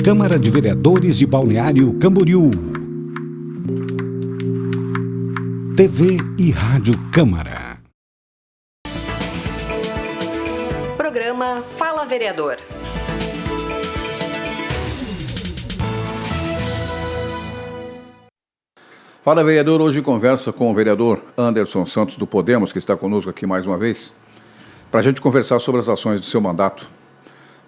Câmara de Vereadores de Balneário Camboriú. TV e Rádio Câmara. Programa Fala Vereador. Fala Vereador, hoje conversa com o vereador Anderson Santos do Podemos, que está conosco aqui mais uma vez, para a gente conversar sobre as ações do seu mandato,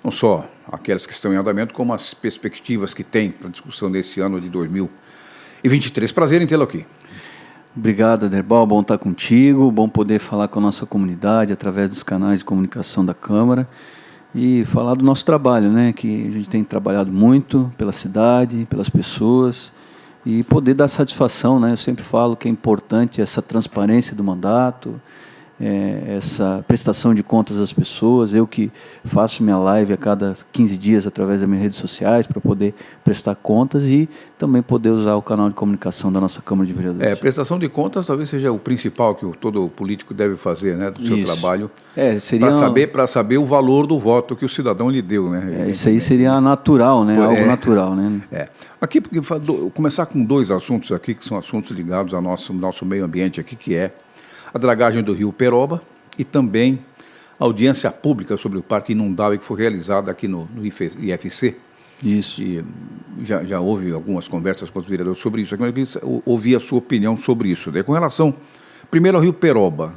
não só aquelas que estão em andamento, como as perspectivas que tem para a discussão desse ano de 2023. Prazer em tê-lo aqui. Obrigado, Aderbal, bom estar contigo, bom poder falar com a nossa comunidade através dos canais de comunicação da Câmara e falar do nosso trabalho, né, que a gente tem trabalhado muito pela cidade, pelas pessoas, e poder dar satisfação, né? Eu sempre falo que é importante essa transparência do mandato, essa prestação de contas às pessoas. Eu que faço minha live a cada 15 dias através das minhas redes sociais para poder prestar contas e também poder usar o canal de comunicação da nossa Câmara de Vereadores. Prestação de contas talvez seja o principal que todo político deve fazer, né, do seu trabalho, seria para saber o valor do voto que o cidadão lhe deu, né? Isso aí seria natural, né? Algo natural, né? Aqui, porque começar com dois assuntos aqui, que são assuntos ligados ao nosso meio ambiente aqui, que é a dragagem do rio Peroba e também a audiência pública sobre o Parque Inundável que foi realizada aqui no IFC. Isso. E já houve algumas conversas com os vereadores sobre isso. Eu queria ouvir a sua opinião sobre isso. Com relação, primeiro, ao rio Peroba,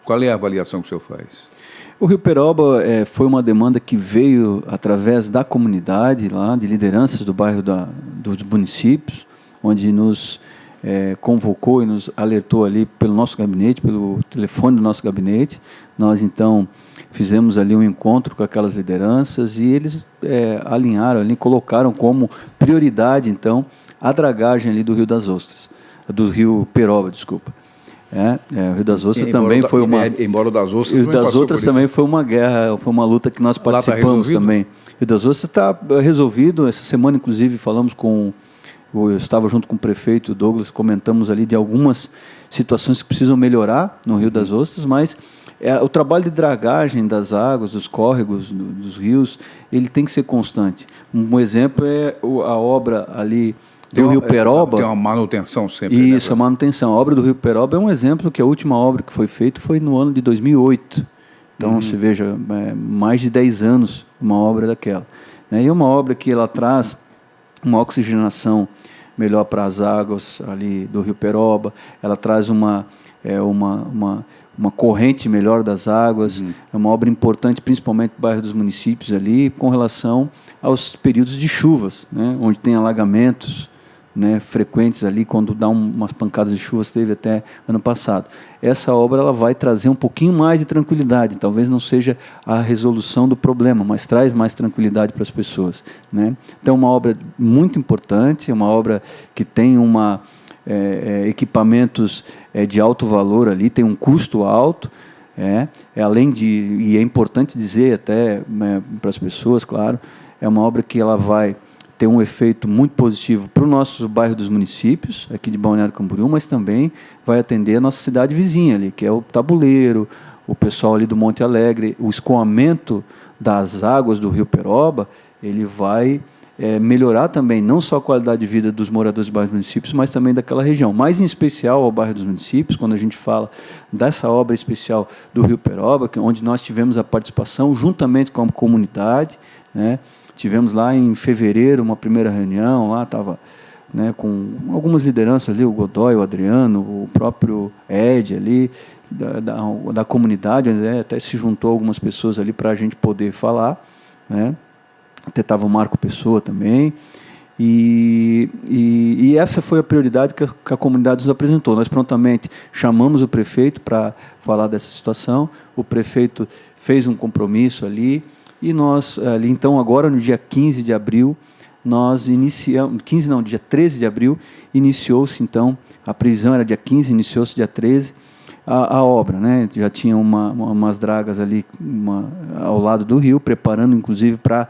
qual é a avaliação que o senhor faz? O rio Peroba foi uma demanda que veio através da comunidade, lá, de lideranças do bairro dos municípios, onde nos convocou e nos alertou ali pelo nosso gabinete, pelo telefone do nosso gabinete. Nós, então, fizemos ali um encontro com aquelas lideranças e eles alinharam ali, colocaram como prioridade, então, a dragagem ali do Rio das Ostras, do rio Peroba, desculpa. O Rio das Ostras também foi uma... Embora o das Ostras... O Rio das Ostras também foi uma guerra, foi uma luta que nós participamos também. O Rio das Ostras está resolvido. Essa semana, inclusive, falamos com... Eu estava junto com o prefeito Douglas, comentamos ali de algumas situações que precisam melhorar no Rio das Ostras, mas o trabalho de dragagem das águas, dos córregos, dos rios, ele tem que ser constante. Um exemplo é a obra ali do Rio Peroba. Tem uma manutenção sempre. Isso, a manutenção. A obra do Rio Peroba é um exemplo que a última obra que foi feita foi no ano de 2008. Então, você veja, mais de 10 anos uma obra daquela. E uma obra que ela traz uma oxigenação melhor para as águas ali do Rio Peroba, ela traz uma corrente melhor das águas, é uma obra importante, principalmente no bairro dos municípios ali, com relação aos períodos de chuvas, né, onde tem alagamentos, né, frequentes ali, quando dá umas pancadas de chuvas, teve até ano passado. Essa obra ela vai trazer um pouquinho mais de tranquilidade, talvez não seja a resolução do problema, mas traz mais tranquilidade para as pessoas, né? Então, é uma obra muito importante, é uma obra que tem equipamentos de alto valor ali, tem um custo alto, além de, e é importante dizer até para as pessoas, claro, é uma obra que ela vai ter um efeito muito positivo para o nosso bairro dos municípios, aqui de Balneário Camboriú, mas também vai atender a nossa cidade vizinha ali, que é o Tabuleiro, o pessoal ali do Monte Alegre. O escoamento das águas do Rio Peroba, ele vai melhorar também, não só a qualidade de vida dos moradores dos bairros dos municípios, mas também daquela região. Mais em especial ao bairro dos municípios, quando a gente fala dessa obra especial do Rio Peroba, onde nós tivemos a participação juntamente com a comunidade, né? Tivemos lá em fevereiro uma primeira reunião, lá estava, né, com algumas lideranças ali, o Godoy, o Adriano, o próprio Ed ali, da comunidade, né, até se juntou algumas pessoas ali para a gente poder falar, né, até estava o Marco Pessoa também, e essa foi a prioridade que a comunidade nos apresentou. Nós prontamente chamamos o prefeito para falar dessa situação, o prefeito fez um compromisso ali, e nós, ali, então, agora no dia 15 de abril, nós iniciamos, dia 13 de abril, iniciou-se, então, a previsão era dia 15, iniciou-se dia 13, a obra, né? Já tinha umas dragas ali ao lado do rio, preparando, inclusive, para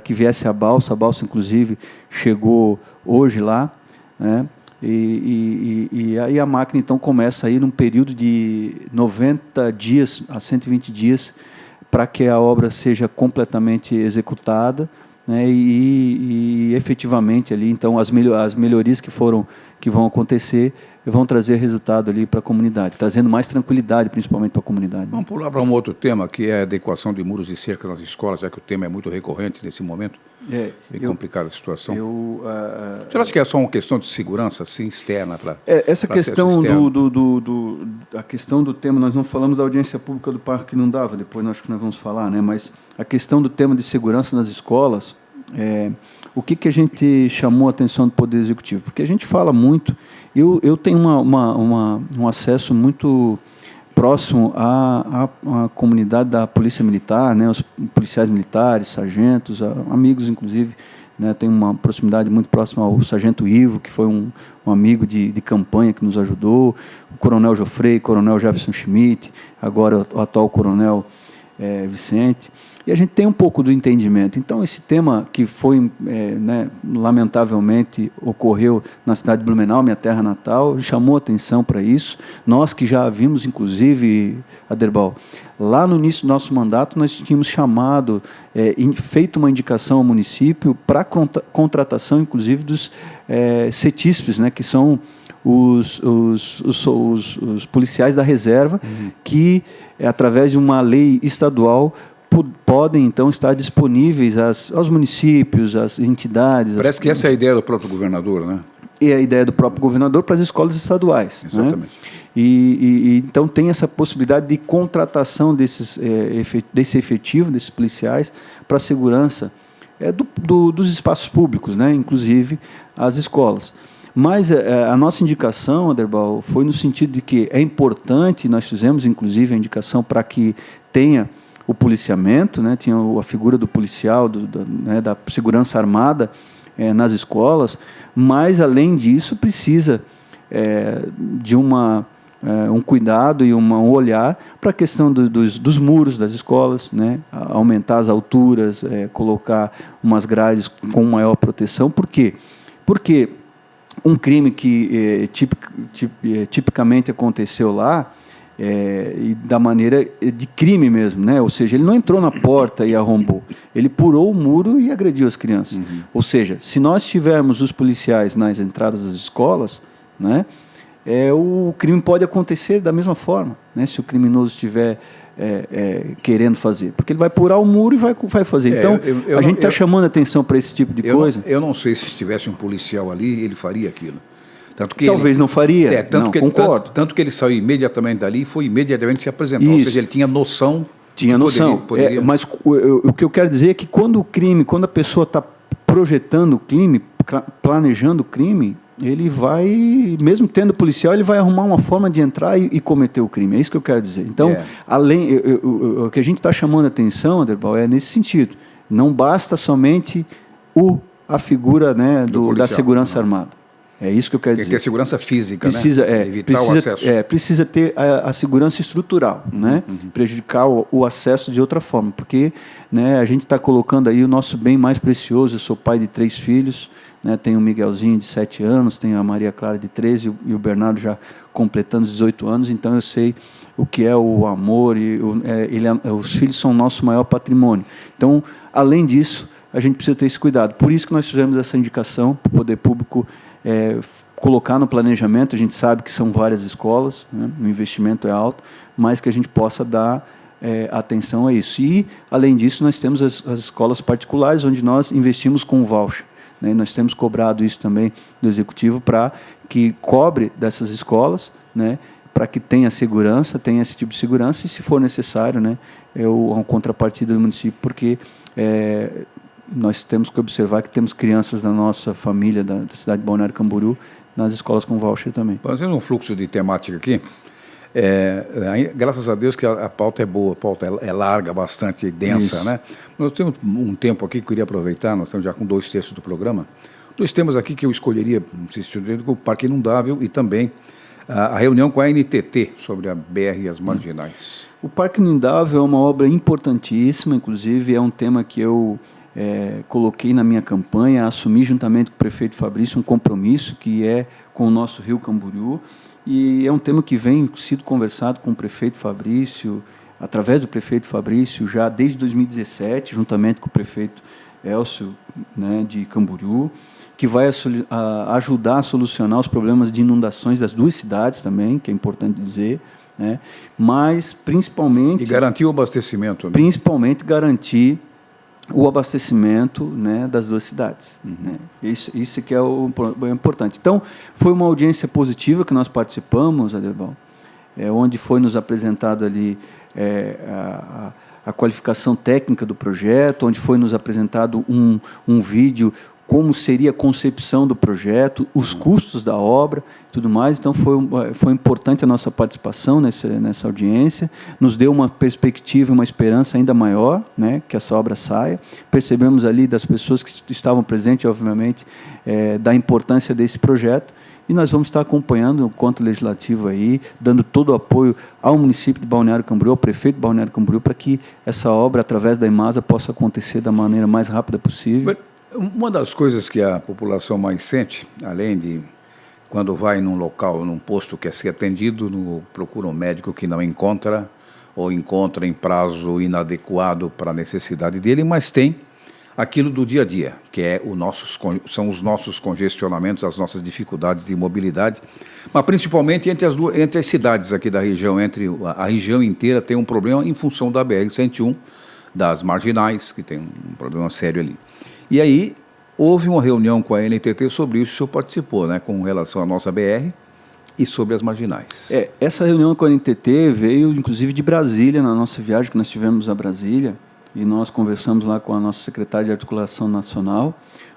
que viesse a balsa, inclusive, chegou hoje lá, né? E aí a máquina, então, começa aí num período de 90 dias a 120 dias, para que a obra seja completamente executada, né, e efetivamente ali, então, as melhorias que vão acontecer vão trazer resultado ali para a comunidade, trazendo mais tranquilidade, principalmente para a comunidade. Vamos pular para um outro tema, que é a adequação de muros e cercas nas escolas, já que o tema é muito recorrente nesse momento. Bem complicada a situação. Você acha que é só uma questão de segurança, assim, externa? Essa questão a questão do tema, nós não falamos da audiência pública do Parque Inundável, depois acho que nós vamos falar, né? Mas a questão do tema de segurança nas escolas, o que a gente chamou a atenção do Poder Executivo? Porque a gente fala muito, eu tenho um acesso muito próximo à comunidade da Polícia Militar, né, os policiais militares, sargentos, amigos, inclusive, né, tenho uma proximidade muito próxima ao Sargento Ivo, que foi um amigo de campanha que nos ajudou, o Coronel Jofrei, Coronel Jefferson Schmidt, agora o atual Coronel Vicente, e a gente tem um pouco do entendimento. Então, esse tema que foi, lamentavelmente, ocorreu na cidade de Blumenau, minha terra natal, chamou atenção para isso. Nós que já vimos, inclusive, Aderbal, lá no início do nosso mandato, nós tínhamos chamado, feito uma indicação ao município para contratação, inclusive, dos CETISPs, né, que são os policiais da reserva, que, através de uma lei estadual, podem, então, estar disponíveis aos municípios, às entidades. Parece que essa é a ideia do próprio governador, né? É a ideia do próprio governador para as escolas estaduais. Exatamente. Né? Então, tem essa possibilidade de contratação desse efetivo, desses policiais, para a segurança dos espaços públicos, né? Inclusive as escolas. Mas a nossa indicação, Aderbal, foi no sentido de que é importante, nós fizemos, inclusive, a indicação para que tenha o policiamento, né, tinha a figura do policial, da segurança armada nas escolas, mas, além disso, precisa de um cuidado e um olhar para a questão dos muros das escolas, né, aumentar as alturas, colocar umas grades com maior proteção. Por quê? Porque um crime que tipicamente aconteceu lá, e da maneira de crime mesmo, né? Ou seja, ele não entrou na porta e arrombou, ele pulou o muro e agrediu as crianças. Ou seja, se nós tivermos os policiais nas entradas das escolas, né, o crime pode acontecer da mesma forma, né, se o criminoso estiver querendo fazer, porque ele vai pular o muro e vai fazer. Então, a gente está chamando atenção para esse tipo de coisa. Eu não sei se tivesse um policial ali, ele faria aquilo. Talvez não faria, concordo. Tanto que ele saiu imediatamente dali e foi imediatamente se apresentar. Isso. Ou seja, ele tinha noção. Tinha noção. Poderia. Mas o que eu quero dizer é que quando a pessoa está projetando o crime, planejando o crime, ele vai, mesmo tendo policial, ele vai arrumar uma forma de entrar e cometer o crime. É isso que eu quero dizer. Então, o que a gente está chamando a atenção, Aderbal, é nesse sentido. Não basta somente a figura, né, da segurança armada. É isso que eu quero dizer. Tem que ter segurança física, né? Evitar o acesso. Precisa ter a segurança estrutural, né? Prejudicar o acesso de outra forma, porque, né, a gente está colocando aí o nosso bem mais precioso. Eu sou pai de 3 filhos, né? Tenho o Miguelzinho de 7 anos, tenho a Maria Clara de 13 e o Bernardo já completando 18 anos, então eu sei o que é o amor e os filhos são o nosso maior patrimônio. Então, além disso, a gente precisa ter esse cuidado. Por isso que nós fizemos essa indicação para o poder público colocar no planejamento. A gente sabe que são várias escolas, né, o investimento é alto, mas que a gente possa dar atenção a isso. E, além disso, nós temos as escolas particulares, onde nós investimos com voucher, né, e nós temos cobrado isso também do Executivo para que cobre dessas escolas, né, para que tenha segurança, tenha esse tipo de segurança, e, se for necessário, né, uma contrapartida do município, porque nós temos que observar que temos crianças da nossa família, da cidade de Balneário Camboriú, nas escolas com voucher também. Fazendo um fluxo de temática aqui, graças a Deus que a pauta é boa, a pauta é larga, bastante densa. Isso. Né? Nós temos um tempo aqui que eu queria aproveitar, nós estamos já com 2/3 do programa, 2 temas aqui que eu escolheria, o Parque Inundável e também a reunião com a NTT sobre a BR e as marginais. O Parque Inundável é uma obra importantíssima, inclusive é um tema que eu coloquei na minha campanha, assumi juntamente com o prefeito Fabrício um compromisso que é com o nosso Rio Camboriú, e é um tema que vem sido conversado com o prefeito Fabrício, através do prefeito Fabrício, já desde 2017, juntamente com o prefeito Elcio, né, de Camboriú, que vai ajudar a solucionar os problemas de inundações das duas cidades também, que é importante dizer, né, mas principalmente... E garantir o abastecimento. Né? Principalmente garantir o abastecimento, né, das duas cidades. Né? Isso que é o importante. Então, foi uma audiência positiva que nós participamos, Aderbal, onde foi nos apresentado ali a qualificação técnica do projeto, onde foi nos apresentado um vídeo, como seria a concepção do projeto, os custos da obra, tudo mais. Então, foi importante a nossa participação nessa audiência, nos deu uma perspectiva, uma esperança ainda maior, né, que essa obra saia. Percebemos ali das pessoas que estavam presentes, obviamente, da importância desse projeto, e nós vamos estar acompanhando o Conto Legislativo aí, dando todo o apoio ao município de Balneário Camboriú, ao prefeito de Balneário Camboriú, para que essa obra, através da EMASA, possa acontecer da maneira mais rápida possível. Uma das coisas que a população mais sente, além de quando vai num local, num posto que é ser atendido, procura um médico que não encontra, ou encontra em prazo inadequado para a necessidade dele, mas tem aquilo do dia a dia, que são os nossos congestionamentos, as nossas dificuldades de mobilidade, mas principalmente entre as cidades aqui da região, a região inteira tem um problema em função da BR-101, das marginais, que tem um problema sério ali. E aí, houve uma reunião com a NTT sobre isso, o senhor participou, né, com relação à nossa BR e sobre as marginais. Essa reunião com a NTT veio, inclusive, de Brasília, na nossa viagem que nós tivemos a Brasília, e nós conversamos lá com a nossa secretária de Articulação Nacional,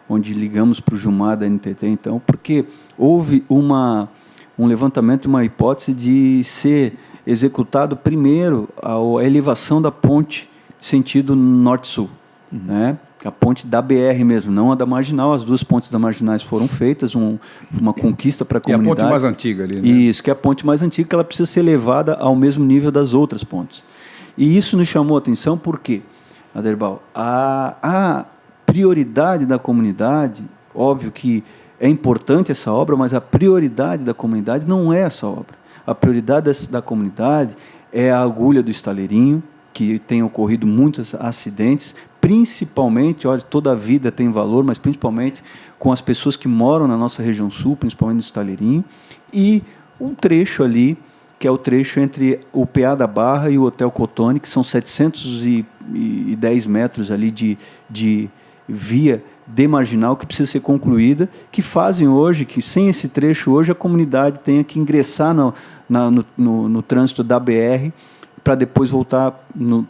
onde ligamos para o Jumar da NTT, então, porque houve um levantamento, uma hipótese de ser executado primeiro a elevação da ponte sentido norte-sul, né? A ponte da BR mesmo, não a da Marginal. As duas pontes da Marginais foram feitas, uma conquista para a comunidade. E a ponte mais antiga ali, né? Isso, que é a ponte mais antiga, que ela precisa ser elevada ao mesmo nível das outras pontes. E isso nos chamou a atenção porque, Aderbal, a prioridade da comunidade, óbvio que é importante essa obra, mas a prioridade da comunidade não é essa obra. A prioridade da comunidade é a agulha do Estaleirinho, que tem ocorrido muitos acidentes, principalmente, olha, toda a vida tem valor, mas principalmente com as pessoas que moram na nossa região sul, principalmente no Estaleirinho, e um trecho ali, que é o trecho entre o PA da Barra e o Hotel Cotone, que são 710 metros ali de via de marginal que precisa ser concluída, que fazem hoje, que sem esse trecho hoje a comunidade tenha que ingressar no trânsito da BR, para depois voltar,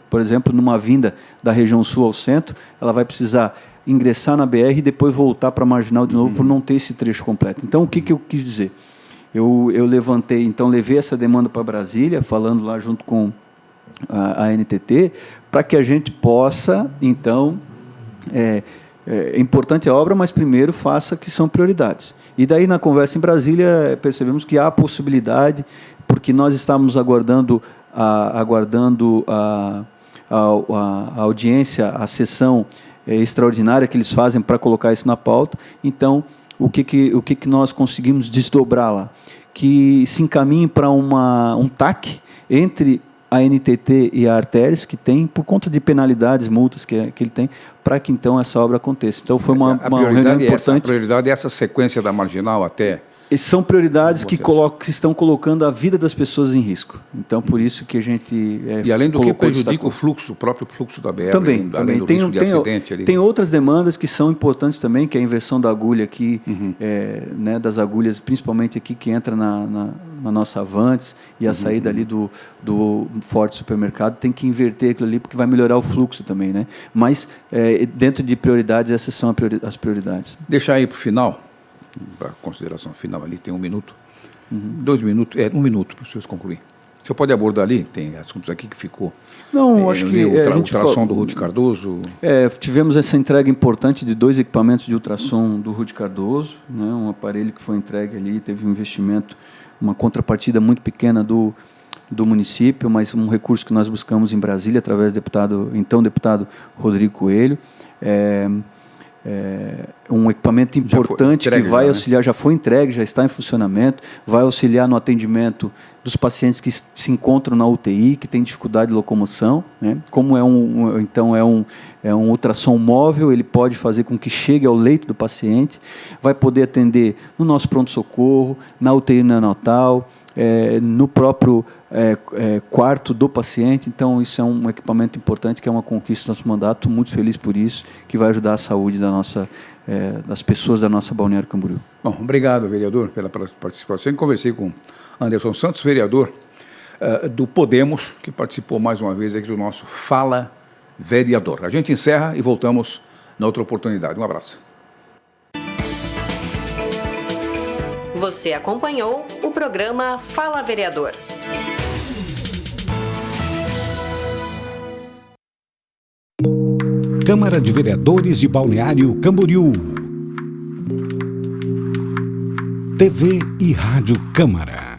por exemplo, numa vinda da região sul ao centro, ela vai precisar ingressar na BR e depois voltar para a Marginal de novo, por não ter esse trecho completo. Então, o que eu quis dizer? Eu levei essa demanda para Brasília, falando lá junto com a NTT, para que a gente possa, então, é importante a obra, mas primeiro faça que são prioridades. E daí, na conversa em Brasília, percebemos que há a possibilidade, porque nós estávamos aguardando a audiência, a sessão extraordinária que eles fazem para colocar isso na pauta. Então, o que nós conseguimos desdobrar lá? Que se encaminhe para um TAC entre a NTT e a Artéries, que tem, por conta de penalidades, multas que ele tem, para que então essa obra aconteça. Então, foi uma reunião importante. A prioridade é essa sequência da Marginal até... São prioridades que estão colocando a vida das pessoas em risco. Então, por isso que a gente e além do que prejudica o próprio fluxo da BR, também do risco de acidente ali. Tem outras demandas que são importantes também, que é a inversão da agulha aqui, né, das agulhas, principalmente aqui que entra na nossa Avantes e a saída ali do Forte Supermercado, tem que inverter aquilo ali, porque vai melhorar o fluxo também, né? Mas, dentro de prioridades, essas são as prioridades. Deixar aí para o final, para a consideração final ali, tem 1 minuto. 2 minutos, 1 minuto para vocês concluir. O senhor pode abordar ali? Tem assuntos aqui que ficou. Não, acho que o ultrassom do Ruth Cardoso. Tivemos essa entrega importante de 2 equipamentos de ultrassom do Ruth Cardoso, né, um aparelho que foi entregue ali, teve um investimento, uma contrapartida muito pequena do município, mas um recurso que nós buscamos em Brasília através do deputado Rodrigo Coelho. um equipamento importante entregue que vai já, né? auxiliar, já foi entregue, já está em funcionamento, vai auxiliar no atendimento dos pacientes que se encontram na UTI, que têm dificuldade de locomoção, né? Como é um ultrassom móvel, ele pode fazer com que chegue ao leito do paciente, vai poder atender no nosso pronto-socorro, na UTI neonatal, no próprio quarto do paciente. Então, isso é um equipamento importante, que é uma conquista do nosso mandato, muito feliz por isso, que vai ajudar a saúde das pessoas da nossa Balneário Camboriú. Bom, obrigado, vereador, pela participação. Eu conversei com Anderson Santos, vereador do Podemos, que participou mais uma vez aqui do nosso Fala Vereador. A gente encerra e voltamos na outra oportunidade. Um abraço. Você acompanhou o programa Fala Vereador. Câmara de Vereadores de Balneário Camboriú. TV e Rádio Câmara.